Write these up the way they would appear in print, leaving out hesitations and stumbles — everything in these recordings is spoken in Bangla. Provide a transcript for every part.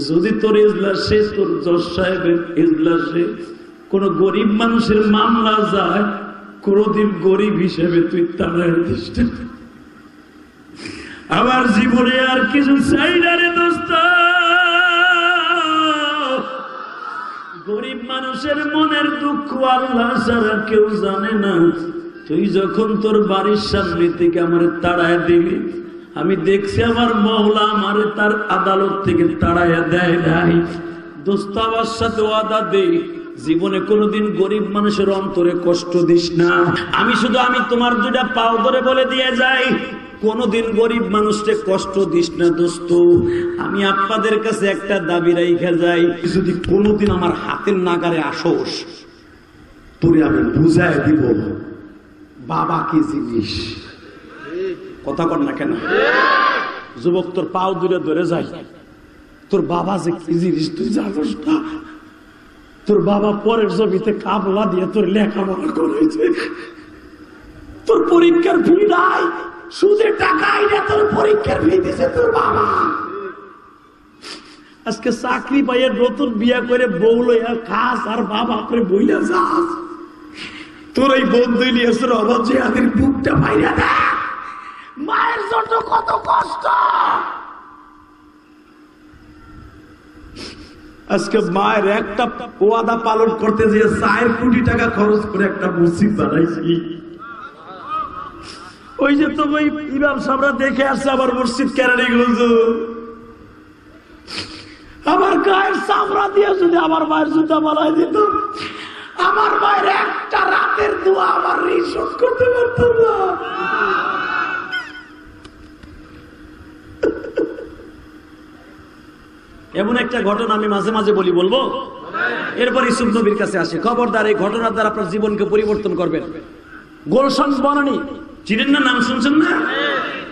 যদি তোর এজলাসে, তোর জজ সাহেবের এজলাসে কোন গরিব মানুষের মামলা যায়, কোনদিন গরিব হিসেবে তুই তাড়ায় দিস না। আমার জীবনে আর কিছু চাই না রে দোস্ত। গরিব মানুষের মনের দুঃখ আল্লাহ ছাড়া কেউ জানে না। তুই যখন তোর বাড়ির সামনে থেকে আমার তাড়ায় দিবি, আমি দেখছি আমার মওলা আমারে তার আদালত থেকে তাড়াইয়া দেয় নাই। দোস্ত আমার সাথে ওয়াদা দে, জীবনে কোনোদিন গরিব মানুষের অন্তরে কষ্ট দিস না। আমি তোমার দুইটা পাও ধরে বলে দিয়ে যাই, কোনদিন গরিব মানুষকে কষ্ট দিস না দোস্ত। আমি আপনাদের কাছে একটা দাবি রাইখা যাই, যদি কোনোদিন আমার হাতের নাগারে আসোস, তোরে আমি বুঝাই দিব বাবা কি জিনিস। কথা কর না কেন যুবক? তোর পাও দূরে ধরে যাই, তোর বাবা যে কি জিনিস তুই জানোস না? তোর বাবা পরের জমিতে কাবলা দিয়ে তোর লেখাপড়া করেছে, তোর পরীক্ষার ফি নাই, সুদের টাকা আইনা তোর পরীক্ষার ফি দিছে তোর বাবা। আজকে চাকরি পাইয়ে নতুন বিয়া করে বউ লইয়া খাস আর বাবা করে বইলা যাস। তোর এই বন্ধু নিয়েছে রহমান জিহাদের বুকটা পাইয়া না, মায়ের জন্য কত কষ্ট। আজকে মায়ের একটা ওয়াদা পালন করতে যে 4 কোটি টাকা খরচ করে একটা মসজিদ বানাইছি। ওই যে তুমি ইমাম সাহেবরা দেখে আসছে আমার মসজিদ কেরানীগঞ্জ, আমার গায়ের চামড়া দিয়ে যদি আমার মায়ের জুতা বানাই দিত, আমার মায়ের একটা রাতের দোয়া আমার ঋণ শোধ করতে পারতাম না। এমন একটা ঘটনা আমি মাঝে মাঝে বলবো, এরপর ইউসুফ নবীর কাছে আসে। খবরদার, এই ঘটনার দ্বারা আপনার জীবনকে পরিবর্তন করবেন। গুলশান বনানী চিনেন না? নাম শুনছেন না?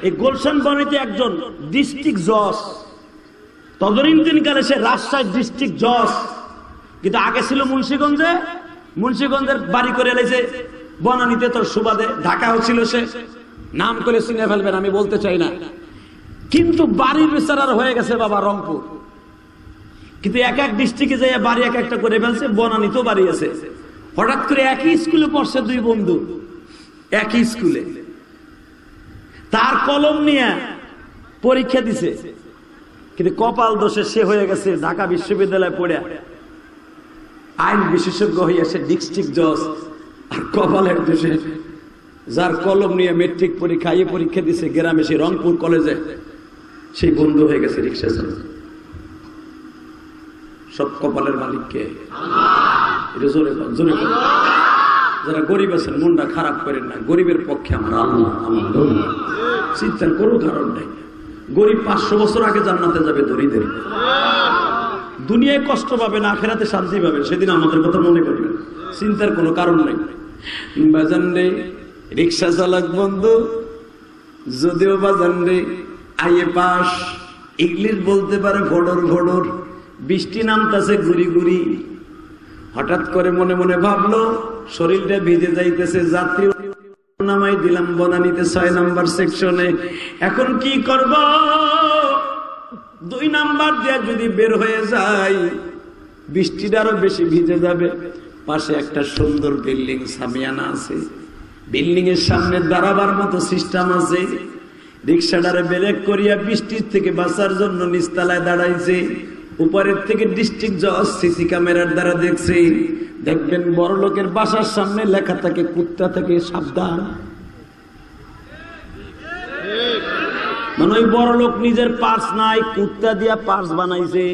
এই গুলশান বনানীতে একজন ডিস্ট্রিক্ট জজ, তদনীন্তন কালে সে রাজশাহী ডিস্ট্রিক্ট জজ, কিন্তু আগে ছিল মুন্সিগঞ্জে। মুন্সিগঞ্জের বাড়ি করে এলেছে বনানীতে, তোর সুবাদে ঢাকা হচ্ছিল। সে নাম করে চিনে ফেলবেন, আমি বলতে চাই না, কিন্তু বাড়ির বিচার হয়ে গেছে বাবা রংপুর। কিন্তু এক এক ডিস্ট্রিক্টে যাই বাড়ি এক একটা করে ফেলছে। বনানীতেও বাড়ি আছে। হঠাৎ করে একই স্কুলে পড়ছে দুই বন্ধু, একই স্কুলে। তার কলম নিয়ে পরীক্ষা দিছে, কিন্তু কপাল দোষে সে হয়ে গেছে ঢাকা বিশ্ববিদ্যালয়ে পড়ে আইন বিশেষজ্ঞ হয়ে সে ডিস্ট্রিক্ট জজ। আর কপালের দোষে যার কলম নিয়ে মেট্রিক পরীক্ষা পরীক্ষা দিছে গ্রামে, সে রংপুর কলেজে, সেই বন্ধু হয়ে গেছে রিক্সা চালক। সব কপালের মালিককে যারা গরিব আছেন মনটা খারাপ করেন না। গরিবের পক্ষে আমার আল্লাহ, আমার চিন্তার কোনো কারণ নেই। গরিব 500 বছর আগে জান্নাতে যাবে, দরিদ্র দুনিয়ায় কষ্ট পাবে না, আখেরাতে শান্তি পাবে। সেদিন আমাদের কথা মনে করবেন, চিন্তার কোনো কারণ নেই। বাজান রে রিক্সা চালক বন্ধু, যদিও বাজান রে আইএ পাস, ইংলিশ বলতে পারে ফডর ফডর, বৃষ্টি নামতেছে গুড়ি গুড়ি। হঠাৎ করে মনে মনে ভাবলো শরীরটা ভিজে যাইতেছে, যাত্রী নামাই দিলাম বনানীতে 6 নাম্বার সেকশনে। এখন কি করব? 2 নাম্বার দিয়ে যদি বের হয়ে যায়, বৃষ্টিটা আরো বেশি ভিজে যাবে। পাশে একটা সুন্দর বিল্ডিং সামিয়ানা আছে, বিল্ডিং এর সামনে দাঁড়াবার মতো সিস্টেম আছে। রিক্সাটারে ব্রেক করিয়া বৃষ্টির থেকে বাঁচার জন্য নিচতলায় দাঁড়াইছে। উপরের থেকে ডিস্ট্রিক্ট জজ সিসি ক্যামেরার দ্বারা দেখছে। দেখবেন বড় লোকের বাসার সামনে লেখা থাকে কুত্তা থেকে সাবধান। মানে ওই বড় লোক নিজের পার্স নাই, কুত্তা দিয়া পার্স বানাইছে।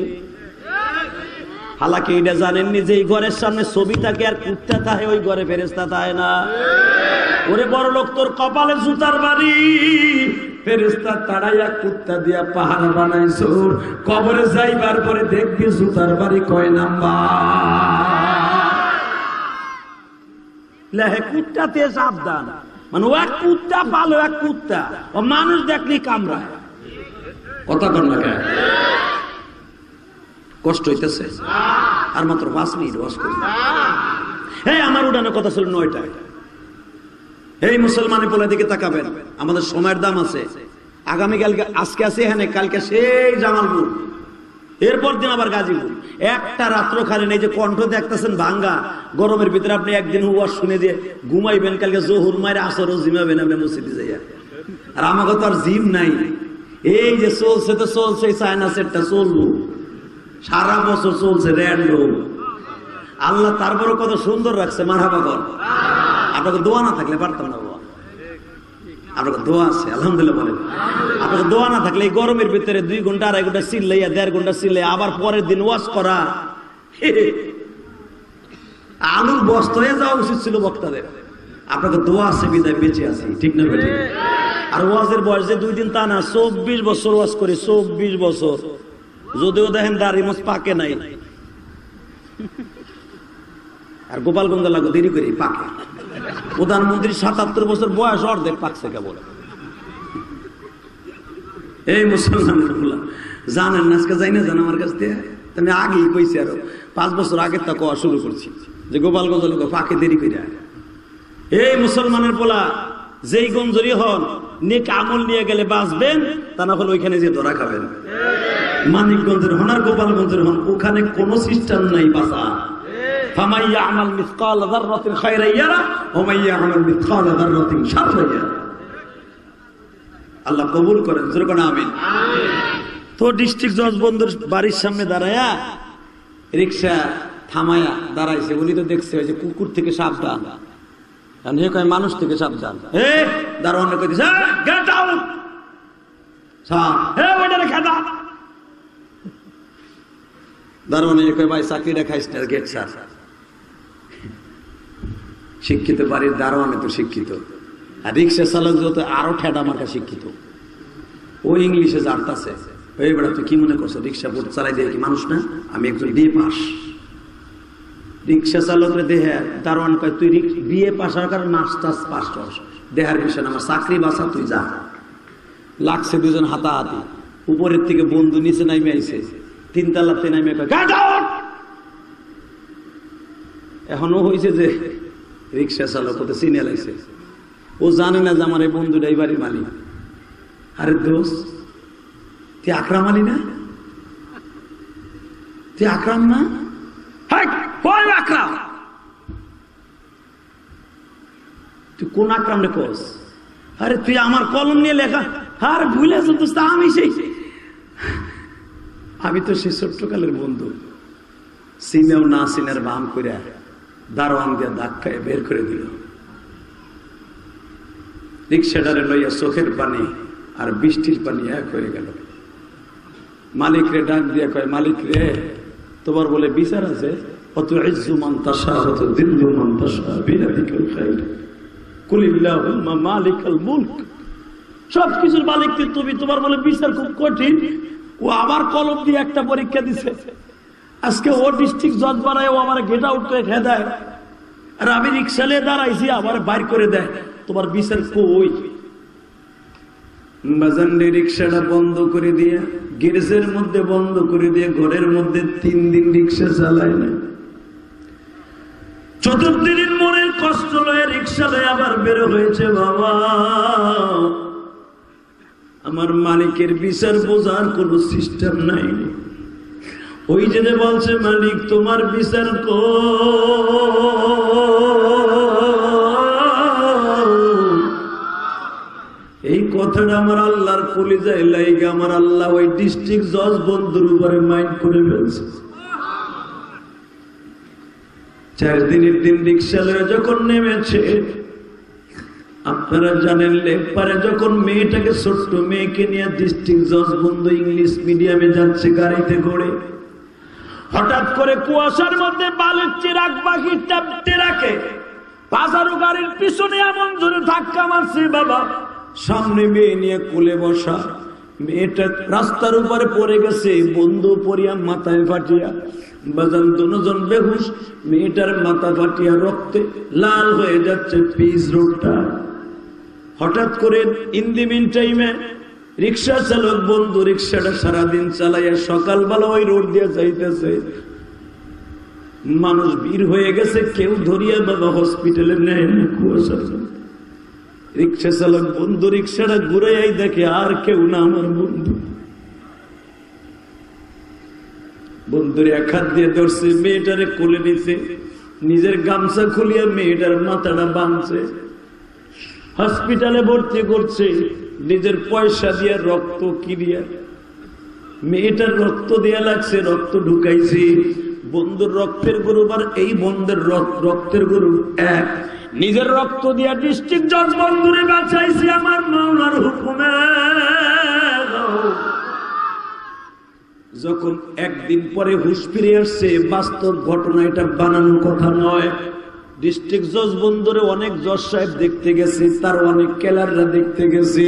হালাকি এটা জানেননি যে এই ঘরের সামনে ছবি থাকে আর কুত্তা থাকে, ওই ঘরে ফেরেশতা থাকে না। ওরে বড় লোক, তোর কপালে জুতার বাড়ি, ফেরেশতা তাড়াইয়া কুত্তা দিয়া পাহাড় বানাইছো। কবরে যাইবার পরে দেখবি জুতার বাড়ি কয় নাম্বার লেহে, কুত্তাতে সাবধান। মানে ও এক কুত্তা পালো, এক কুত্তা, ও মানুষ দেখলি কামড়ায়। কথা কর না কেন? কষ্ট হইতেছে আর মাত্র 5 মিনিট ওয়াজ করি। এই আমার উঠানোর কথা ছিল 9টায়। এই মুসলমানের পোলা দিকে তাকাবেন, আমাদের সময়ের দাম আছে। আগামীকালকে, আজকে আছে এখানে, কালকে সেই জামালপুর। এরপর দিন আবার গাজীপুর। একটা রাত্র খালি নেই যে কণ্ঠ দেখতেছেন ভাঙ্গা, গরমের ভিতরে আপনি একদিন ওয়াজ শুনে দিয়ে ঘুমাইবেন, কালকে জোহর মায়ের আসরও জিমাবেন আপনি মসজিদে যাইয়া। আর আমাকে তো আর জিম নাই, এই যে চলছে তো চলছে, চায়না সেটটা চললো সারা বছর চলছে র্যান্ডম। আল্লাহ তারপরে কত সুন্দর রাখছে, মারহাবা কর। আপনাকে দোয়া না থাকলে পারতাম না বাবা, আপনাকে দোয়া আছে আলহামদুলিল্লাহ বলেন। আপনাকে দোয়া না থাকলে এই গরমের ভিতরে 2 ঘন্টা 2.5 ঘন্টা চিল্লাইয়া 1.5 ঘন্টা চিল্লাই আবার পরের দিন ওয়াজ করা, আলুর বস্তা হয়ে যাওয়া উচিত ছিল বক্তাদের। আপনাকে দোয়া আছে বিদায় বেঁচে আছি, ঠিক না বেঁচে? আর ওয়াজের বয়স যে 2 দিন তা না, 24 বছর ওয়াজ করি, 24 বছর। যদিও দেখেন দাড়ি মোছ পাকে নাই, আর গোপালগঞ্জ লাগো দেরি করে পাকে। প্রধানমন্ত্রী 77 বছর বয়স, অর্ধেক পাকছে কেবল। এই মুসলমান জানেন না, আজকে যাই না জান আমার কাছ থেকে, আমি আগেই কইছি, আরো 5 বছর আগে তা কোয়া শুরু করছি যে গোপালগঞ্জ লোক পাকে দেরি করে। এই মুসলমানের পোলা যেই গঞ্জরি হন, নেক আমল নিয়ে গেলে বাঁচবেন, তা না হলে ওইখানে যে ধরা খাবেন। মানিকগঞ্জের হন আর গোপালগঞ্জের হন, ওখানে কোনো সিস্টেম নাই বাঁচা। فَمَن يَعْمَلْ مِثْقَالَ ذَرَّةٍ خَيْرًا يَرَهُ وَمَن يَعْمَلْ مِثْقَالَ ذَرَّةٍ شَرًّا يَرَهُ। আল্লাহ কবুল করেন, জোরে বলেন আমিন। তো ডিস্ট্রিক্ট জজ বন্ধুর বাড়ির সামনে দাঁড়ায়া রিকশা থামায়া দাঁড়াইছে, উনি তো দেখছে যে কুকুর থেকে সাবধান, আর হে কয় মানুষ থেকে সাবধান। দারোয়ান কই দিছে গেট আউট, ওইটারে খেদা। দারোয়ান কয় ভাই চাকরিটা খাইস না, গেট স্যার। শিক্ষিত বাড়ির দারোয়ানে তো শিক্ষিত, আর রিক্সা চালক যত আরো ঠেডা মার্কা শিক্ষিত। ও ইংলিশে জানতাছে, ওই বেড়া তুই কি মনে করছো রিক্সা বোর্ড চালাই দিয়ে কি মানুষ না? আমি একজন বিএ পাস। রিক্সা চালকরে দেহে দারোয়ান কয় তুই বিএ পাস হওয়ার কারণে মাস্টার্স পাস করস, দেহার বিষয় আমার চাকরি বাঁচা, তুই যা। লাগছে দুজন হাতাহাতি, উপরের থেকে বন্ধু নিচে নাইমে আইছে, 3 তলাতে নাইমে কয় গেট আউট। এখনো হয়েছে যে রিক্সা চালক ওতে চিনে লাইছে, ও জানে না যে আমার এই বন্ধুটাই বাড়ির মালিক। আরে দোস্ত, তুই আকরাম আলী না? তুই আকরাম না? আকরাম, তুই কোন আকরাম রে কোস? আরে তুই আমার কলম নিয়ে লেখা, আর ভুলে দোস্ত আমি সেই, আমি তো সেই ছোট্টকালের বন্ধু। সিনেও না সিনের বাম করে দারোয়ান দিয়ে ধাক্কায় বের করে দিল। রিক্সাটারে লইয়া চোখের পানি আর বৃষ্টির পানি এক হয়ে গেল। মালিক রে ডাক দিয়া কয়, মালিক রে তোমার বলে বিচার আছে, অত ইজ্জু মান তাশা অত দিল্লু মান তাশা বিয়াদিকাল খাইর কুলিল্লাহুম্মা মালিকাল মুলক। সবকিছুর মালিক তুমি, তোমার বলে বিচার খুব কঠিন। ও আবার কলম দিয়ে একটা পরীক্ষা দিছে, আজকে ও ডিস্ট্রিক্ট জজ বানায়, ও আমার গেট আউট করে খেয়ে দেয়, আর আমি রিক্সা নিয়ে দাঁড়াইছি আবার বাইর করে দেয়। তোমার বিচার কই? বাজান্ডে রিক্সাটা বন্ধ করে দিয়ে, গ্যারেজের মধ্যে বন্ধ করে দিয়ে, ঘরের মধ্যে 3 দিন রিক্সা চালায় না। 4th দিন মনের কষ্ট লয়ে রিক্সা লয়ে আবার বের হয়েছে। বাবা, আমার মালিকের বিচার বোঝার কোন সিস্টেম নাই। ওই যে বলছে মালিক তোমার বিচার এই কথাটা আমার আল্লাহর কলিজায় লাগে। আমার আল্লাহ ওই ডিস্ট্রিক্ট জজ বন্ধুর উপরে মাইন্ড করে ফেলছে। 4 দিনের দিন রিক্সা লয়ে যখন নেমেছে, আপনারা জানেন লেকপারে যখন মেয়েটাকে, ছোট্ট মেয়েকে নিয়ে ডিস্ট্রিক্ট জজ বন্ধু ইংলিশ মিডিয়ামে যাচ্ছে গাড়িতে করে, হঠাৎ করে কুয়াশার মধ্যে বালুর চিরাক বাকি টাপতে রাখে, পাজারো গাড়ির পিছনে এমন জোরে ধাক্কা মারছে বাবা, সামনে মেয়ে নিয়ে কোলে বসা, মেয়েটা রাস্তার উপরে পড়ে গেছে, বন্ধু পড়িয়া মাথায় ফাটিয়া, বাজান দুজন বেহুশ, মেয়েটার মাথা ফাটিয়া রক্তে লাল হয়ে যাচ্ছে পিচ রোডটা। হঠাৎ করে ইন দি মিন টাইমে রিক্সা চালক বন্ধু রিক্সাটা সারাদিন চালাইয়া সকালবেলা ওই রোড দিয়ে যাইতেছে, মানুষ ভিড় হয়ে গেছে, কেউ ধরিয়া বাবা হসপিটালে নেয় না। কুয়াশা রিক্সা চালক বন্ধু রিক্সাটা ঘুরে দেখে আর কেউ না, আমার বন্ধু। বন্ধুরে এক হাত দিয়ে ধরছে, মেয়েটারে কোলে নিছে, নিজের গামছা খুলিয়া মেয়েটার মাথাটা বাঁধছে, হসপিটালে ভর্তি করছে, নিজের পয়সা দিয়ে রক্ত কিনিয়া মেয়েটার রক্ত দেয়া লাগছে, রক্ত ঢুকাইছি। বন্ধুর রক্তের গ্রুপ আর এই বন্ধের রক্তের গ্রুপ এক। নিজের রক্ত দিয়া ডিস্ট্রিক্ট জজ বন্ধুরে বাঁচাইছি আমার মাওলার হুকুমে। যখন একদিন পরে হুঁশ ফিরে আসছে, বাস্তব ঘটনা, এটা বানানো কথা নয়। ডিস্ট্রিক্ট জজ বন্ধুরে অনেক জজ সাহেব দেখতে গেছে, তার অনেক কেলাররা দেখতে গেছে,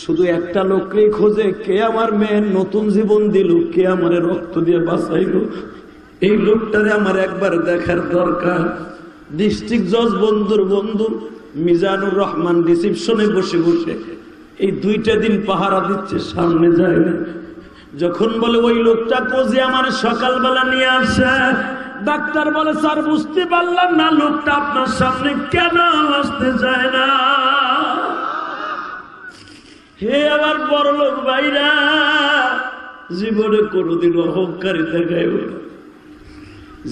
শুধু একটা লোককেই খোঁজে, কে আমার মেয়ের নতুন জীবন দিল, কে আমার রক্ত দিয়ে বাঁচাইল, এই লোকটারে আমার একবার দেখার দরকার। ডিস্ট্রিক্ট জজ বন্ধুর বন্ধু মিজানুর রহমান রিসিপশনে বসে বসে এই 2টা দিন পাহারা দিচ্ছে, সামনে যায় না। যখন বলে ওই লোকটা কোজে আমার সকালবেলা নিয়ে আসে, ডাক্তার বলে স্যার বুঝতে পারলাম না লোকটা আপনার সামনে কেন আসতে চায় না। হে আমার বড় লোক ভাইরা, জীবনে কোনোদিন অহংকারী দেখায় না।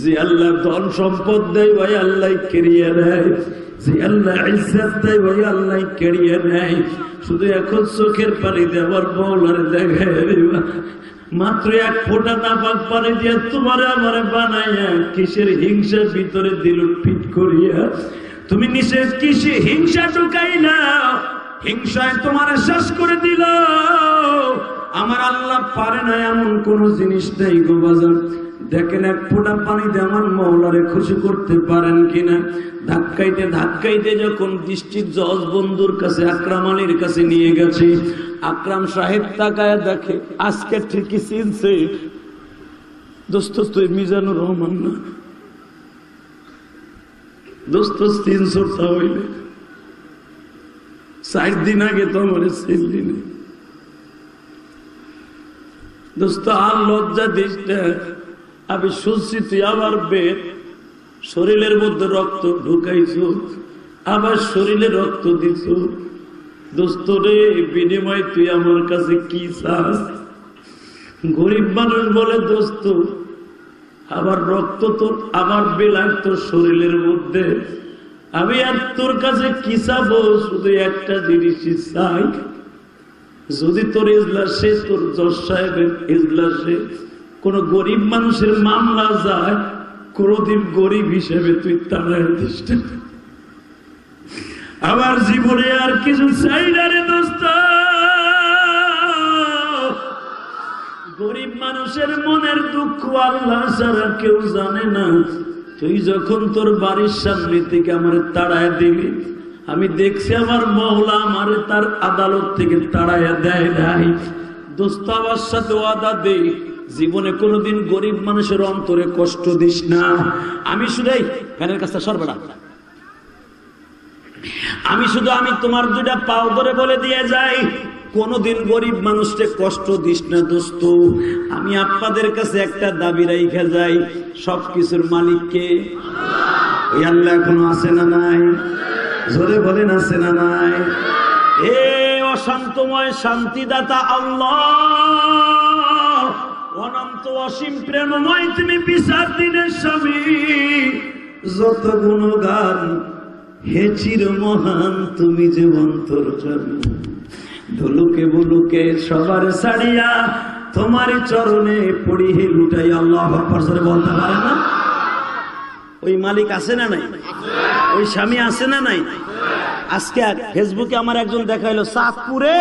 যে আল্লাহ ধন সম্পদ দেয় ভাই আল্লাহ কেড়িয়ে নেয়, যে আল্লাহ ইজ্জত দেয় ভাই আল্লাহ কেড়িয়ে নেয়। শুধু এখন চোখের পানি দেওয়ার বলার দেখায়, মাত্র এক ফোঁটা নাপাক পানি দিয়ে তোমারে আমারে বানাইয়া কিসের হিংসার ভিতরে দিল ফিট করিয়া। তুমি নিষেধ কিসে হিংসা ঢুকাই না, হিংসায় তোমার শেষ করে দিল। আমার আল্লাহ পারে না এমন কোন জিনিস নেই গো বাজার। দেখেন এক ফোঁটা পানিতে আমার মওলারে খুশি করতে পারেন কিনা। ধাক্কাইতে ধাক্কাইতে যখন ডিস্ট্রিক্ট জজ বন্ধুর কাছে আকরাম আলীর কাছে নিয়ে গেছে, আকরাম সাহেব তাকায় দেখে আজকে ঠিকই চিনছে, দোস্ত তুই মিজানুর রহমান না? দোস্ত 300টা হইলে 4 দিন আগে তো আমার চিনলি না। দোস্ত আর লজ্জা দিস না, আমি শুনছি তুই আবার বের শরীরের মধ্যে রক্ত ঢুকাইছ, আবার শরীরে রক্ত দিছ। দোস্ত রে, বিনিময় তুই আমার কাছে কি চাস? গরিব মানুষ বলে দোস্ত আবার রক্ত তোর আবার বেলায় তোর শরীরের মধ্যে, আমি আর তোর কাছে কি চাবো? শুধু একটা জিনিসই চাই, যদি তোর ইজলাসে, তোর জজ সাহেবের ইজলাসে কোন গরিব মানুষের মামলা যায়, কোনদিন গরিব হিসেবে তুই তাড়ায় দিস না। আমার জীবনে আর কিছু চাই না রে দোস্ত। গরিব মানুষের মনের দুঃখ আল্লাহ ছাড়া কেউ জানে না। তুই যখন তোর বাড়ির সামনে থেকে আমার তাড়ায় দিবি, আমি দেখছি আমার মওলা আমারে তার আদালত থেকে তাড়াইয়া দেয় নাই। দোস্ত আমার সাথে ওয়াদা দে, জীবনে কোনোদিন গরিব মানুষের অন্তরে কষ্ট দিস না। আমি শুধু ফ্যানের কাছে সরবরা, আমি তোমার 2টা পাও ধরে বলে দিয়ে যাই, কোনদিন গরিব মানুষকে কষ্ট দিস না দোস্ত। আমি আপনাদের কাছে একটা দাবি রাইখা যাই, সবকিছুর মালিককে ওই আল্লাহ এখনো আছে না নাই? জোরে বলেন আছে না নাই? এ অশান্তময় শান্তিদাতা আল্লাহ, অনন্ত অসীম প্রেমময় তুমি বিচার দিনের স্বামী। যত গুণগান হে চির মহান, তুমি যে অন্তর্যামী। ধুলুকে বুলুকে সবার ছাড়িয়া তোমার চরণে পড়ি হে লুটাই। আল্লাহু আকবার জোরে বলতে পারে না? ওই মালিক আছে না নাই? ওই স্বামী আছে না নাই? আজকে ফেসবুকে আমার একজন দেখাইলো, চাঁদপুরে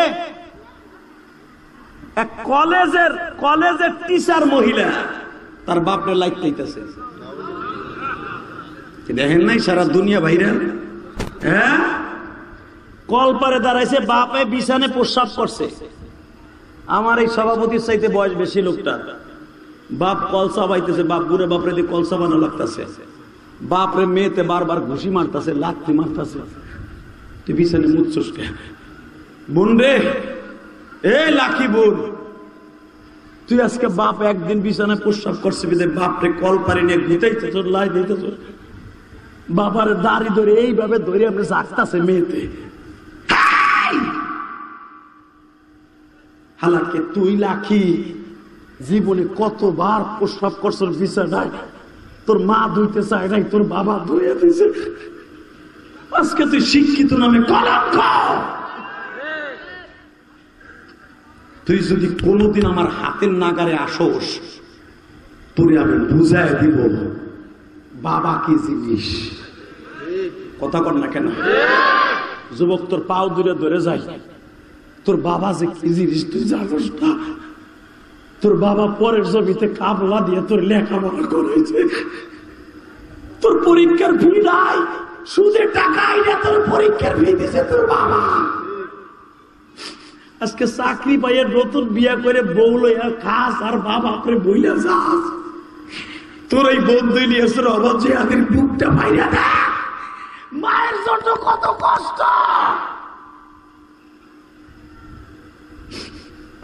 এক কলেজের টিচার মহিলা তার বাপরে লাইক দিতেছে। দেখেন নাই সারা দুনিয়া ভাইরা? হ্যাঁ, কলপারে দাঁড়াইছে, বাপে বিছানে প্রস্রাব করছে। আমার এই সভাপতির চাইতে বয়স বেশি লোকটা, বাপ কলসা বাইতেছে, বাপ বুড়ে বাপরে দিয়ে কলসা বানা লাগতেছে, বাপরে মেয়েতে বারবার ঘুষি মারতেছে, লাথি মারতেছে। তুই বিছানে মুচ্ছস কে? বোন রে, এই লাখি বোন, তুই আজকে বাপ একদিন বিছানায় প্রস্রাব করছে, বাপরে কল পারি নিয়ে ঘুটাইতেছ, লাই দিতেছ, বাবার দাড়ি ধরে এইভাবে ধরে আপনি জাগতাছে মেয়েতে। হালাকে তুই লাখি, জীবনে কতবার প্রস্রাব করছর বিছানায়, তোর মা ধুইতে চায় নাই, তোর বাবা ধুয়ে দিয়েছে। আজকে তুই শিক্ষিত নামে কলঙ্ক। তুই যদি কোনোদিন আমার হাতের নাগারে আসোস, তোরে আমি বুঝাই দিব বাবা কি জিনিস। কথা কর না কেন? যুবক, তোর পাও দূরে ধরে যাই, তোর বাবা যে কি জিনিস তুই জানোস না? তোর বাবা পরের জমিতে কাবলা দিয়ে তোর লেখাপড়া করেছে, তোর পরীক্ষার ফি নাই, সুদে টাকা আইনা তোর পরীক্ষার ফি দিছে তোর বাবা। আজকে চাকরি পাইয়ে নতুন বিয়া করে বউ লইয়া খাস আর বাবা করে বইলা যাস। তোর এই বন্ধু নিয়েছে অবাধ যে আগের বুকটা বাইরে দেখ, মায়ের জন্য কত কষ্ট।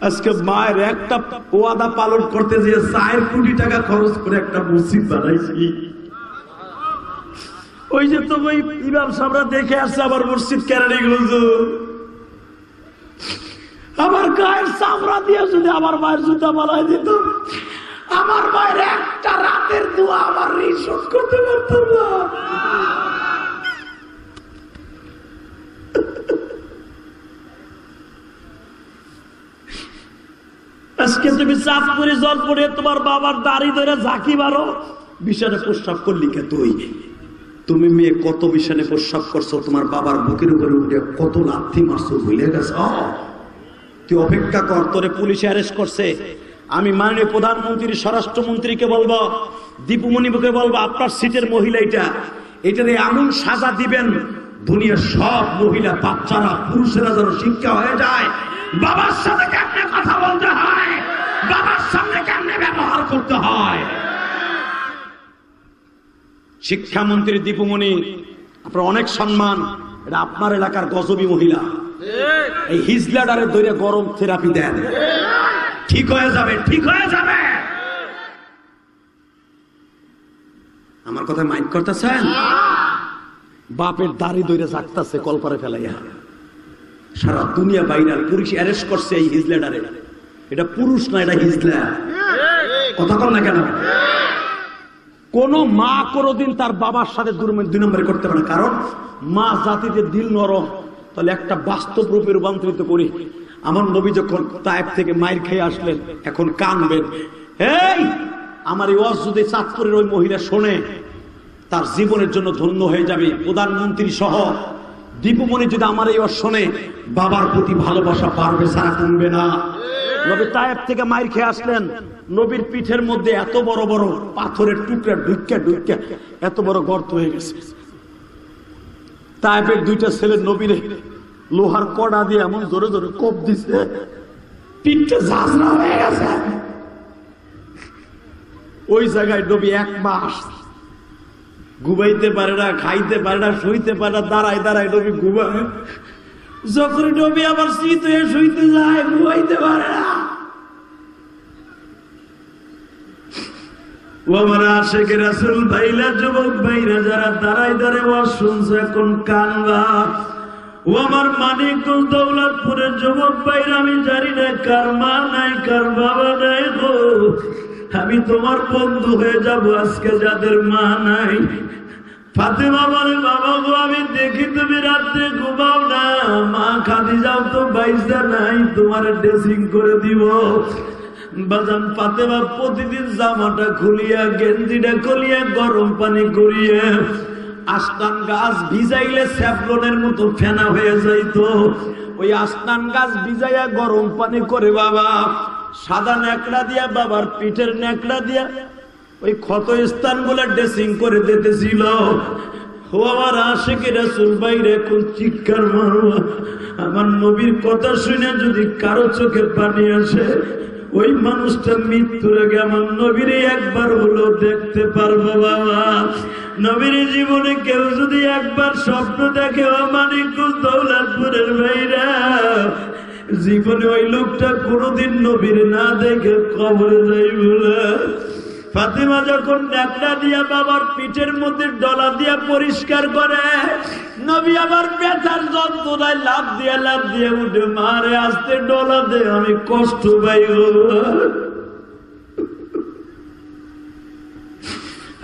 আজকে মায়ের একটা ওয়াদা পালন করতে যে 4 কোটি টাকা খরচ করে একটা মসজিদ বানাইছি। ওই যে তো ওই ইমাম সাহেবরা দেখে আসছে আবার মসজিদ কেরানীগঞ্জ, আমার গায়ের চামড়া দিয়ে যদি আমার মায়ের জুতা বানাই দিত, আমার মায়ের একটা রাতের দোয়া আমার ঋণ শোধ করতে পারতাম না। আজকে তুমি চাপ করে জল পড়ে তোমার বাবার দাড়ি ধরে ঝাঁকি মারো, বিছানে প্রস্রাব করলি কে তুই? তুমি মেয়ে কত বিছানে প্রস্রাব করছো, তোমার বাবার বুকের উপরে উঠে কত লাথি মারছো ভুলে গেছ? তুই অপেক্ষা কর, তোরে পুলিশে অ্যারেস্ট করছে। আমি মাননীয় প্রধানমন্ত্রী স্বরাষ্ট্রমন্ত্রীকে বলবো, দীপুমণিকে বলবো, আপনার সিটের মহিলা এটার এমন সাজা দিবেন দুনিয়ার সব মহিলা বাচ্চারা পুরুষেরা যেন শিক্ষা হয়ে যায় বাবার সাথে কেমনে কথা বলতে হয়, বাবার সামনে কেমনে ব্যবহার করতে হয়। শিক্ষামন্ত্রী দীপুমণি, আপনার অনেক সম্মান, এটা আপনার এলাকার গজবী মহিলা। এই হিজলাডারে ধরে গরম থেরাপি দেন, ঠিক হয়ে যাবে, ঠিক হয়ে যাবে। আমার কথা মাইন্ড করতেছেন? বাপের দাড়ি ধরে জাগতাছে কলপারে ফেলাইয়া, সারা দুনিয়া ভাইরাল, পুলিশ অ্যারেস্ট করছে এই হিজলাডারে। এটা পুরুষ না, এটা হিজলা। কথা বল না কেন? কোন মা কোনদিন তার বাবার সাথে 2 নম্বরে করতে পারে না, কারণ মা জাতিতে দিল নরম। তাহলে একটা বাস্তব রূপে রূপান্তরিত করি। আমার নবী যখন তায়েফ থেকে মাইর খেয়ে আসলেন, এখন কানবেন। এই আমার এই ওয়াজ যদি চাঁদপুরের ওই মহিলা শোনে, তার জীবনের জন্য ধন্য হয়ে যাবে। প্রধানমন্ত্রী সহ দীপুমণি যদি আমার এই ওয়াজ শোনে, বাবার প্রতি ভালোবাসা বাড়বে, সারা কমবে না। নবী তায়েফ থেকে মাইর খেয়ে আসলেন, নবীর পিঠের মধ্যে এত বড় বড় পাথরের টুকরা ঢুকিয়া ঢুকিয়া এত বড় গর্ত হয়ে গেছে। তায়েফের 2টা ছেলে নবীরে লোহার কড়া দিয়ে এমন জোরে জোরে কোপ দিছে, পিঠটা ঝাঁঝরা হয়ে গেছে। ওই জায়গায় নবী 1 মাস ঘুমাইতে পারে না, খাইতে পারে না, শুইতে পারে না, দাঁড়ায় দাঁড়ায় নবী ঘুমায়। যখন নবী আবার শীত হয়ে শুইতে যায়, ঘুমাইতে পারে না। ও আমার আশিকের রাসূল ভাইরা, যুবক ভাইরা যারা দাঁড়ায় দাঁড়ায় ওয়াজ শুনছে, এখন কানবা। ও আমার মানিকগঞ্জ দৌলতপুরের যুবক ভাইরা, আমি জানি না কার মা নাই, কার বাবা নাই গো। আমি তোমার বন্ধু হয়ে যাব আজকে যাদের মা নাই। ফাতেমা বলে, বাবা গো, আমি দেখি তুমি রাত্রে ঘুমাও না, মা খাদিজাও তো বাইসা নাই, তোমার ড্রেসিং করে দিব। বাজান ফাতেমা প্রতিদিন জামাটা খুলিয়া, গেঞ্জিটা খুলিয়া, গরম পানি করিয়ে আস্তান গাছ ভিজাইলে স্যাফলনের মতো ফেনা হয়ে যাইতো। ওই আস্তান গাছ ভিজাইয়া গরম পানি করে বাবা সাদা ন্যাকড়া দিয়া, বাবার পিঠের ন্যাকড়া দিয়া ওই ক্ষত স্থান গুলা ড্রেসিং করে দিতেছিল। ও আমার আশিকের রাসূল ভাইরা, এখন চিৎকার মারবা। আমার নবীর কথা শুনে যদি কারো চোখে পানি আসে, ওই মানুষটা মৃত্যুর আগে আমার নবীর একবার হলো দেখতে পারবো বাবা। নবীর জীবনে কেউ যদি একবার স্বপ্ন দেখে, ও মানিকগঞ্জ দৌলতপুরের ভাইরা, জীবনে ওই লোকটা কোনোদিন নবীর না দেখে কবরে যাইব না। ফাতেমা যখন ন্যাকড়া দিয়া বাবার পিঠের মধ্যে ডলা দিয়া পরিষ্কার করে, নবী আবার ব্যথার যন্ত্রণায় লাফ দিয়ে উঠে, মারে আসতে ডলা দে, আমি কষ্ট পাই।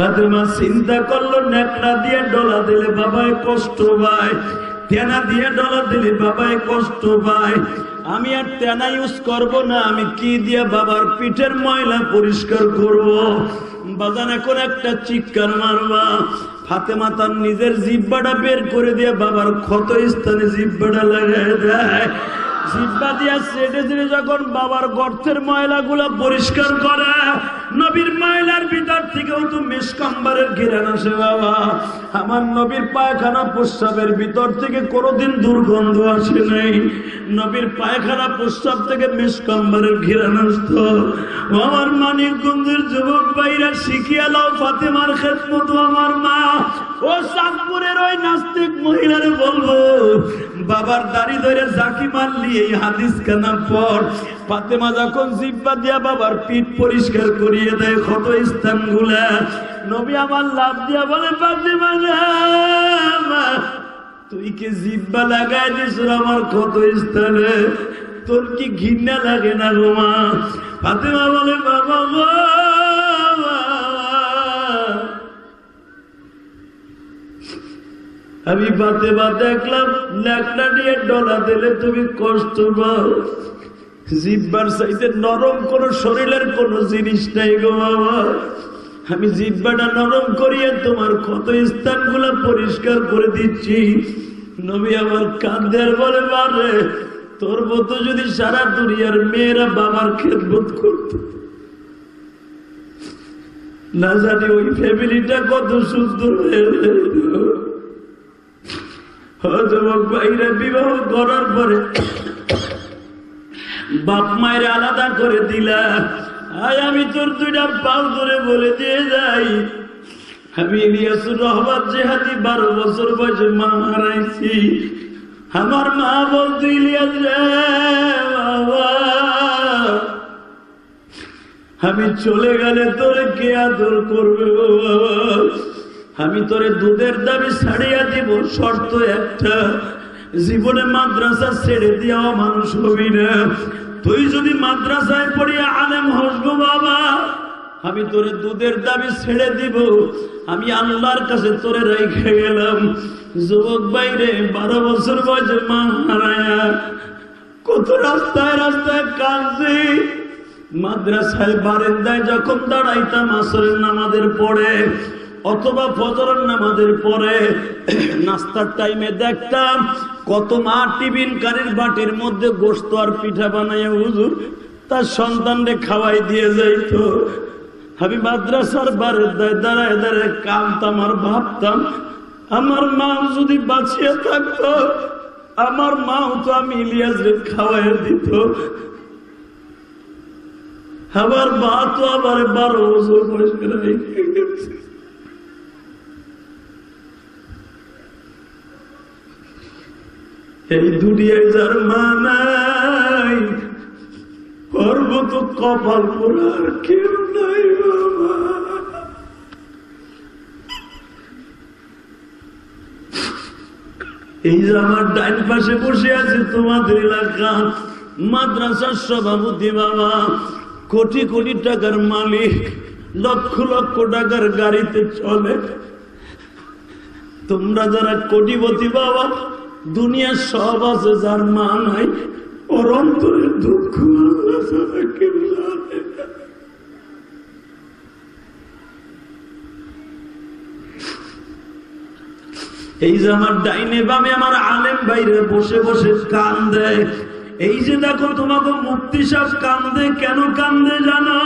ফাতেমা চিন্তা করলো নেকড়া দিয়ে ডলা দিলে বাবায় কষ্ট পায়, তেনা দিয়ে ডলা দিলে বাবায় কষ্ট পায়, আমি আর তেনা ইউজ করব না, আমি কি দিয়ে বাবার পিঠের ময়লা পরিষ্কার করব? বাজান এখন একটা চিৎকার মারবা। ফাতেমা তার নিজের জিহ্বাটা বের করে দিয়ে বাবার ক্ষত স্থানে জিহ্বাটা লাগায় দেয়। জিহ্বা দিয়া সেটে সেটে যখন বাবার গর্তের ময়লাগুলা পরিষ্কার করে, নবীর ময়লার ভিতর থেকেও তো মেশকাম্বারের ঘিরান আসে বাবা। আমার নবীর পায়খানা প্রস্রাবের ভিতর থেকে কোনোদিন দুর্গন্ধ আসে নাই। নবীর পায়খানা প্রস্রাব থেকে মেশকাম্বারের ঘিরান আসত। আমার মানিকগঞ্জের যুবক ভাইরা শিখিয়া লাও ফাতেমার খেদমত। আমার মা ও চাঁদপুরের ওই নাস্তিক মহিলারে বলবো, বাবার দাড়ি ধরে জাকি মারলি এই হাদিস কানা পর। ফাতেমা যখন জিহ্বা দিয়া বাবার পিঠ পরিষ্কার করিয়ে দেয় ক্ষত স্থান গুলা, নবী আমার লাভ দিয়া বলে, ফাতেমা তুই কি জিহ্বা লাগাই দিস আমার ক্ষত স্থানে? তোর কি ঘৃণা লাগে না গো মা? ফাতেমা বলে, বাবা গো, আমি ফাতেমা দেখলাম ন্যাকড়া দিয়ে ডলা দিলে তুমি কষ্ট পাও। জিহ্বার চাইতে নরম কোন শরীরের কোন জিনিস নাই গো বাবা। আমি জিহ্বাটা নরম করিয়ে তোমার ক্ষত স্থান গুলা পরিষ্কার করে দিচ্ছি। নবী আমার কাঁদের বলে, বারে তোর মতো যদি সারা দুনিয়ার মেয়েরা বাবার খেদমত করত, না জানি ওই ফ্যামিলিটা কত সুন্দর হয়ে যেত। যুবক ভাইরা বিবাহ করার পরে বাপ মায়ের আলাদা করে দিলা। আমি তোর দুইটা পাও ধরে বলে দিয়ে যাই, আমি ইলিয়াসুর রহমান জেহাদি 12 বছর বয়সে মা হারাইছি। আমার মা বলতো, ইলিয়াস রে বাবা, আমি চলে গেলে তোরে কে আদর করবে বাবা? আমি তোরে দুধের দাবি ছাড়িয়া দিব, শর্ত একটা, জীবনে মাদ্রাসা ছেড়ে দিয়া মানুষ হবি না। তুই যদি মাদ্রাসায় পড়িয়া আলেম হসবো বাবা, আমি তোরে দুধের দাবি ছেড়ে দিব। আমি আল্লাহর কাছে তোরে রেখে গেলাম। যুবক বাইরে 12 বছর বয়সে মা হারায়া কত রাস্তায় রাস্তায় কাঁদছি। মাদ্রাসায় বারান্দায় যখন দাঁড়াইতাম আসরের নামাজের পরে অথবা ফজরের নামাজের পরে, নাস্তার টাইমে দেখতাম কত মা টিফিন কারির বাটির মধ্যে গোশত আর পিঠা বানাইয়া হুজুর তার সন্তানকে খাওয়াই দিয়ে যাইত। আমি মাদ্রাসার বারান্দায় দাঁড়ায় দাঁড়ায় কাঁদতাম আর ভাবতাম, আমার মা যদি বাঁচিয়ে থাকতো, আমার মাও তো আমি ইলিয়াসকে খাওয়াইয়া দিত। আমার মা তো আবার 12 বছর বয়সে রেখে গেছে। এই দুনিয়ায় যার মা নাই, করবো তো কপাল পোড়ার কেউ নাই বাবা। এই যে আমার ডাইন পাশে বসে আছে তোমাদের এলাকা মাদ্রাসার সভাপতি বাবা, কোটি কোটি টাকার মালিক, লক্ষ লক্ষ টাকার গাড়িতে চলে। তোমরা যারা কোটিপতি বাবা, দুনিয়ার সব আছে, যার মা নাই ওর অন্তরে দুঃখ এই যে আমার ডাইনে বামে আমার আলেম বাইরে বসে বসে কান দেয়। এই যে দেখো তোমাকে মুফতি সাহেব কান্দে, কেন কান্দে জানো?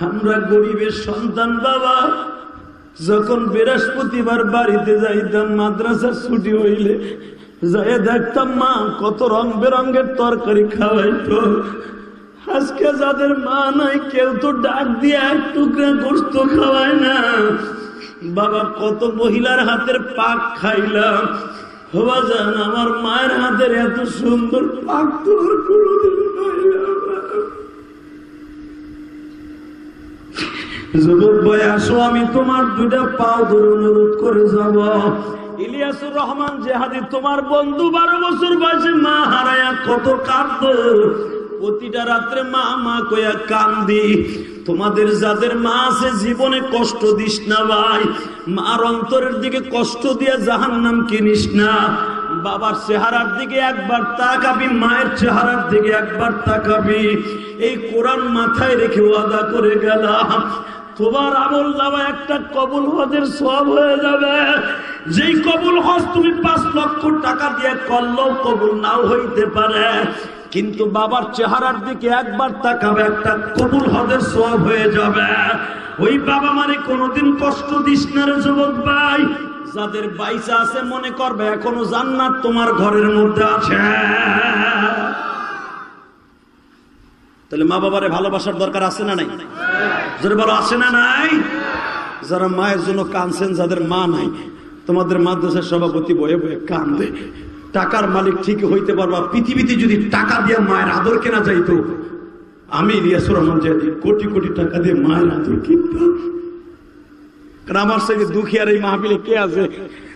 আমরা গরিবের সন্তান বাবা, যখন বৃহস্পতিবার বাড়িতে যাইতাম মাদ্রাসার ছুটি হইলে, যাই দেখতাম মা কত রং বেরঙের তরকারি খাওয়াইতো। আজকে যাদের মা নাই কেউ তো ডাক দিয়ে এক টুকরা গোশত খাওয়ায় না বাবা। কত মহিলার হাতের পাক খাইলাম হওয়া যান, আমার মায়ের হাতের এত সুন্দর পাক তো আর কোনোদিন খাইলাম। যুবক ভাই আসো, আমি তোমার 2টা পাও ধরে অনুরোধ করে যাব। ইলিয়াসুর রহমান জেহাদি তোমার বন্ধু 12 বছর বয়সে মা হারায়া কত কাঁদতো। প্রতিটা রাত্রে মা মা কইয়া কান্দি। তোমাদের যাদের মা আছে জীবনে কষ্ট দিস না ভাই, মার অন্তরের দিকে কষ্ট দিয়ে জাহান্নাম কিনিস না। বাবার চেহারার দিকে একবার তাকাবি, মায়ের চেহারার দিকে একবার তাকাবি। এই কোরআন মাথায় রেখে ওয়াদা করে গেলাম, তোমার আমল নামা একটা কবুল হজের সওয়াব হয়ে যাবে। যেই কবুল হজ তুমি 5 লক্ষ টাকা দিয়ে করলেও কবুল নাও হইতে পারে, কিন্তু বাবার চেহারার দিকে একবার তাকাবে, একটা কবুল হজের সওয়াব হয়ে যাবে। ওই বাবা মানে কোনোদিন কষ্ট দিস না রে যুবক ভাই। যাদের বাইসা আছে মনে করবে এখনো জান্নাত তোমার ঘরের মধ্যে আছে। তাহলে মা বাবারে ভালোবাসার দরকার আছে না নাই? যারা বলো আছে না নাই? যারা মায়ের জন্য কাঁদছেন, যাদের মা নাই, তোমাদের মাদ্রাসার সভাপতি বয়ে বয়ে কান্দে। টাকার মালিক ঠিকই হইতে পারবা, পৃথিবীতে যদি টাকা দিয়ে মায়ের আদর কেনা যাইতো, আমি রিয়াসুর রহমান জাহাদি কোটি কোটি টাকা দিয়ে মায়ের আদর কিনতাম। কারণ আমার সঙ্গে দুঃখী আর এই মাহফিলে কে আছে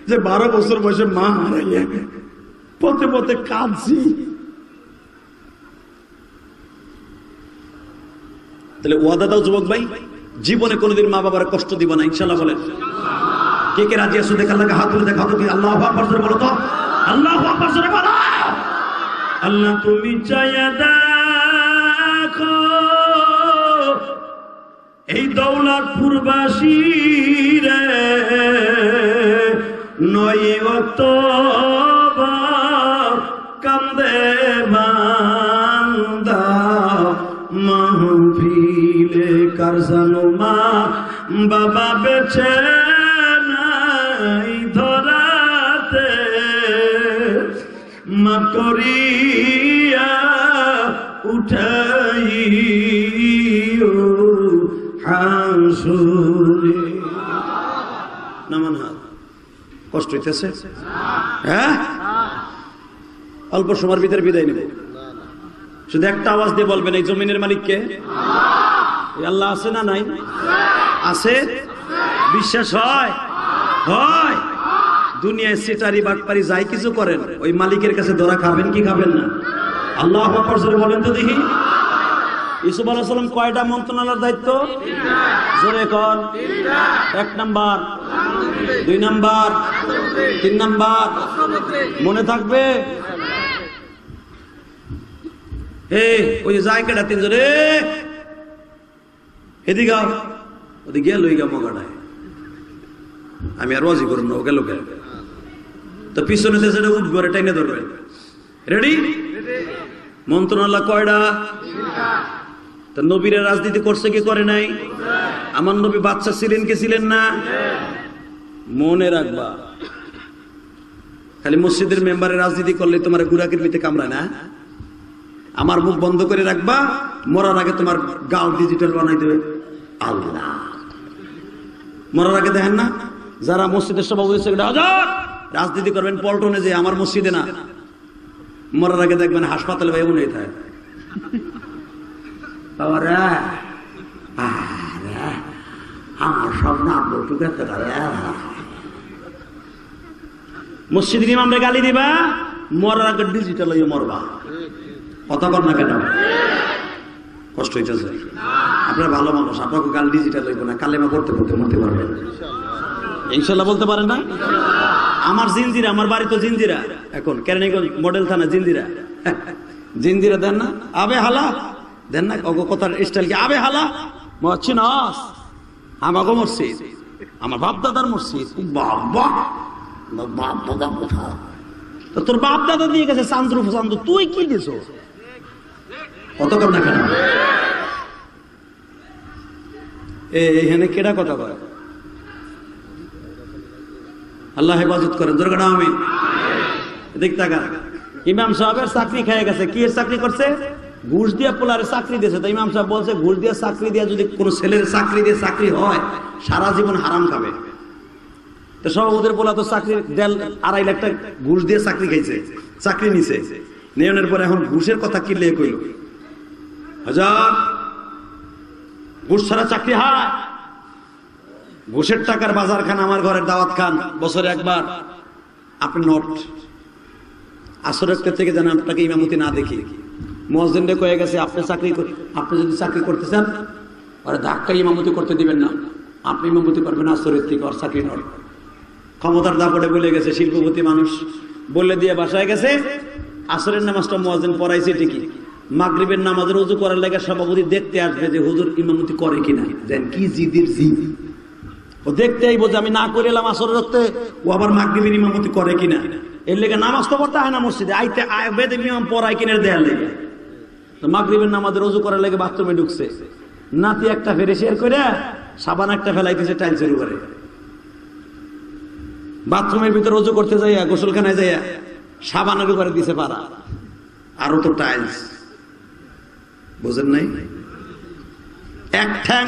যে 12 বছর বয়সে মা হারাইয়া পথে পথে কাঁদছি। তাহলে ওয়াদা দাও যুবক ভাই, জীবনে কোনোদিন মা বাবার কষ্ট দিব না, ইনশাআল্লাহ বলেন। কে কে রাজি আছো? দেখা লাগে হাত তুলে দেখা তো, কি আল্লাহু আকবার জোরে বলো তো, আল্লাহু আকবার জোরে বলো। আল্লাহ তুমি চাইয়া দেখো এই দৌলতপুরবাসী রে, 9 অক্টোবর কান্দে বান্দা মাহফিলে, কার জানো মা বাবা বেঁচে নাই ধরাতে, মা করিয়া উঠাইও হাসুরে। নামান হাত। কষ্ট হইতেছে? হ্যাঁ, অল্প সময়ের ভিতরে বিদায় নেব। শুধু একটা আওয়াজ দিয়ে বলবেন, এই জমিনের মালিক কে? আল্লাহ আছে না নাই? আছে। বিশ্বাস হয়? হয়। দুনিয়ায় সিটারি বাটপারি যাই কিছু করেন, ওই মালিকের কাছে ধরা খাবেন কি খাবেন না? আল্লাহু আকবার জোরে বলেন তো দেখি। ইউসুফ আলাইহিস সালাম কয়টা মন্ত্রণালয়ের দায়িত্ব? জোরে কর। 1 নাম্বার, 2 নাম্বার, 3 নাম্বার, মনে থাকবে? ওই যে জায়গাটা 3 জোরে এদিকে আও, ওদিকে গেল ওই মগাটায়। আমি আর রাজি করুন না, ও গেল গেল তো পিছনে সেটা উঠবে, টেনে ধরবেন। রেডি? মন্ত্রণালয় কয়টা? তা নবীরা রাজনীতি করছে কি করে নাই? আমার নবী বাচ্চা ছিলেন কি ছিলেন না? মনে রাখবা, খালি মসজিদের মেম্বারের রাজনীতি করলে তোমার গুড়াকির কামড়ায় না। আমার মুখ বন্ধ করে রাখবা, মরার আগে তোমার গাল ডিজিটাল বানাই দেবে আল্লাহ। মরার আগে দেখেন না যারা মসজিদের সভাপতি রাজনীতি করবেন পল্টনে, যে আমার মসজিদে না, মরার আগে দেখবেন হাসপাতালে ভাই মনে হয় আমার সব না মসজিদের ইমামরে গালি দিবা, মরার আগে ডিজিটাল হয়ে মরবা। কথা কর না কেন? কষ্ট হইতেছে? আপনার ভালো মানুষ, আপনাকে কাল ডিজিটাল হইব না, কালেমা করতে করতে মরতে পারবেন ইনশাল্লাহ। বলতে পারেন না? আমার জিনজিরা, আমার বাড়ি তো জিনজিরা, এখন কেরানীগঞ্জ মডেল থানা জিনজিরা। জিনজিরা দেন না? আবে হালা দেন না? কথার স্টাইল কি আবে হালা? মরছিনস আমাকে মসজিদ, আমার বাপ দাদার মসজিদ। বাবা, বাপ দাদা কোথা? তোর বাপ দাদা দিয়ে গেছে চান্দ্রু চান্দ্রু, তুই কি দিস? কত কর না কেন? এখানে কেডা কথা কয়? আল্লাহ হেফাজত করেন। দুর্ঘটনা আমিন। দেখতে ইমাম সাহেবের চাকরি খেয়ে গেছে। কি চাকরি করছে? ঘুষ দিয়ে পোলারে চাকরি দিয়েছে। তো ইমাম সাহেব বলছে, ঘুষ দিয়ে চাকরি দিয়ে যদি কোনো ছেলের চাকরি দিয়ে চাকরি হয়, সারা জীবন হারাম খাবে। তো সভাপতির পোলা তো চাকরি 2.5 লাখ টাকা ঘুষ দিয়ে চাকরি খাইছে, চাকরি নিছে। নেওয়ার পরে এখন ঘুষের কথা কি লেগে কইল? হাজার ঘুষ ছাড়া চাকরি হয়? ঘুষের টাকার বাজার খান, আমার ঘরের দাওয়াত খান, বছরে একবার। আপনি নোট আসরের থেকে যেন আপনাকে ইমামতি না দেখি। মুয়াজ্জিন কয়ে গেছে, আপনি যদি চাকরি করতে চান ওরা ধাক্কা ইমামতি করতে দিবেন না, আপনি ইমামতি করবেন আসরের থেকে, ওর চাকরি নয়। ক্ষমতার দাপটে বলে গেছে, শিল্পপতি মানুষ বললে দিয়ে বাসায় গেছে। আসরের নামাজটা মুয়াজ্জিন পড়াইছে ঠিকই, মাগরিবের নামাজের ওযু করার লাগে সভাপতি দেখতে আসবে যে হুজুর ইমামতি করে কিনা। দেন কি জিদির জিদ, ও দেখতে আইব যে আমি না করে এলাম আসর রাখতে, ও আবার মাগরিবের ইমামতি করে কিনা। এর লেগে নামাজ তো পড়তে হয় না মসজিদে, আইতে বেদে ইমাম পড়ায় কিনে দেয়ার লেগে। তো মাগরিবের নামাজের ওযু করার লাগে বাথরুমে ঢুকছে, নাতি একটা ফেরে শেয়ার করে সাবান একটা ফেলাইতেছে টাইলসের উপরে। বাথরুমের ভিতরে ওযু করতে যাইয়া, গোসলখানায় যাইয়া সাবানের উপরে দিছে পারা, আরো তো টাইলস, বুঝেন নাই? এক ঠ্যাং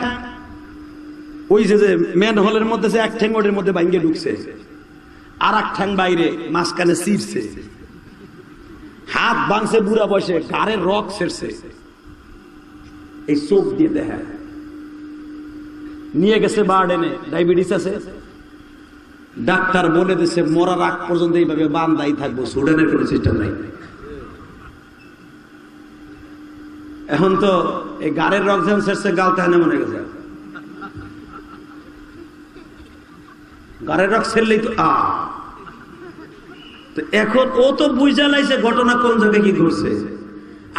ওই যে মেন হলের মধ্যে এক ঠ্যাং ওটার মধ্যে বাইঙ্গে ঢুকছে, আর এক ঠ্যাং বাইরে মাঝখানে ছিঁড়ছে, হাত ভাঙছে বুড়া বয়সে, গাড়ের রক ছেড়ছে, এই চোখ দিয়ে দেখা। নিয়ে গেছে বার্ডেনে, ডায়াবেটিস আছে, ডাক্তার বলে দিছে মরার আগ পর্যন্ত এইভাবে বান্ধাই থাকবো, সুডানের কোনো সিস্টেম নাই। এখন তো এই গাড়ের রক যখন ছেড়ছে, গালতে হয় না মনে গেছে, গাড়ের রক ছেড়লেই তো তো এখন ও তো বুঝা লাইছে ঘটনা কোন জায়গায় কি ঘটছে।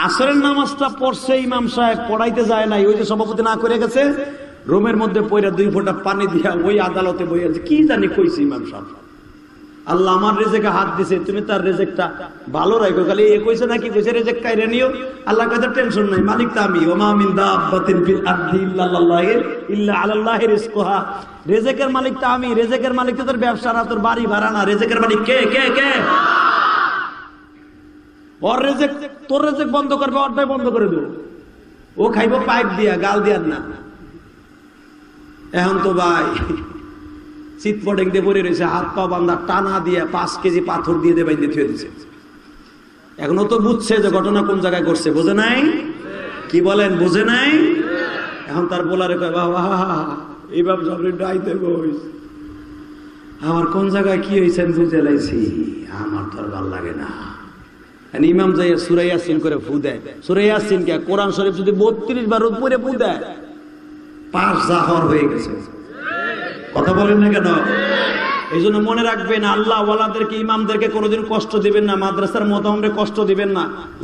আসরের নামাজটা পড়ছে, ইমাম সাহেব পড়াইতে যায় নাই, ওই যে সভাপতি না করে গেছে, রুমের মধ্যে পয়রা 2 ফোঁটা পানি দিয়া ওই আদালতে বই আছে, কি জানি কইছে ইমাম সাহেব, আল্লাহ আমার রেজেকে হাত দিছে, তুমি তার রেজেকটা ভালো রাখো, খালি এ কইছে নাকি কইছে রেজেক কাইরে নিও, আল্লাহ কাছে টেনশন নাই, মালিক তো আমি, ওমা মিন দাব্বাতিন ফিল আরদি ইল্লা আলাল্লাহি রিজকুহা, রেজেকের মালিক তো আমি, রেজেকের মালিক তো তোর ব্যবসা না, তোর বাড়ি ভাড়া না, রেজেকের মালিক কে কে কে? ওর রেজেক, তোর রেজেক বন্ধ করবে, ওরটাই বন্ধ করে দেবো, ও খাইবো পাইপ দিয়া, গাল দিয়ার না। এখন তো ভাই চিৎপটেক দিয়ে পড়ে রয়েছে, হাত পা বান্ধা, টানা দিয়ে 5 কেজি পাথর দিয়ে বাইন্দে থুয়ে দিচ্ছে। এখনো তো বুঝছে যে ঘটনা কোন জায়গায় ঘটছে, বোঝে নাই? কি বলেন, বোঝে নাই? এখন তার বলারে কয়, বাবা এইভাবে সবরে ডাইতে কইস, আমার কোন জায়গায় কি হয়েছে বুঝে লাইছি, আমার তো আর ভাল লাগে না। ইমাম যাইয়া সূরা ইয়াসিন করে ফু দেয়। সূরা ইয়াসিন কে কোরআন শরীফ যদি 32 বার উপরে ফু দেয়, 5 জাহর হয়ে গেছে। কথা বলেন না কেন? এই জন্য মনে রাখবেন, আল্লাহ ওয়ালাদেরকে, ইমামদেরকে কোনোদিন কষ্ট দিবেন না, মাদ্রাসার মোতামরে কষ্ট দিবেন না,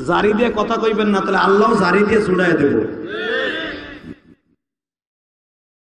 জারি দিয়ে কথা কইবেন না, তাহলে আল্লাহ জারি দিয়ে ছুড়াই দেব।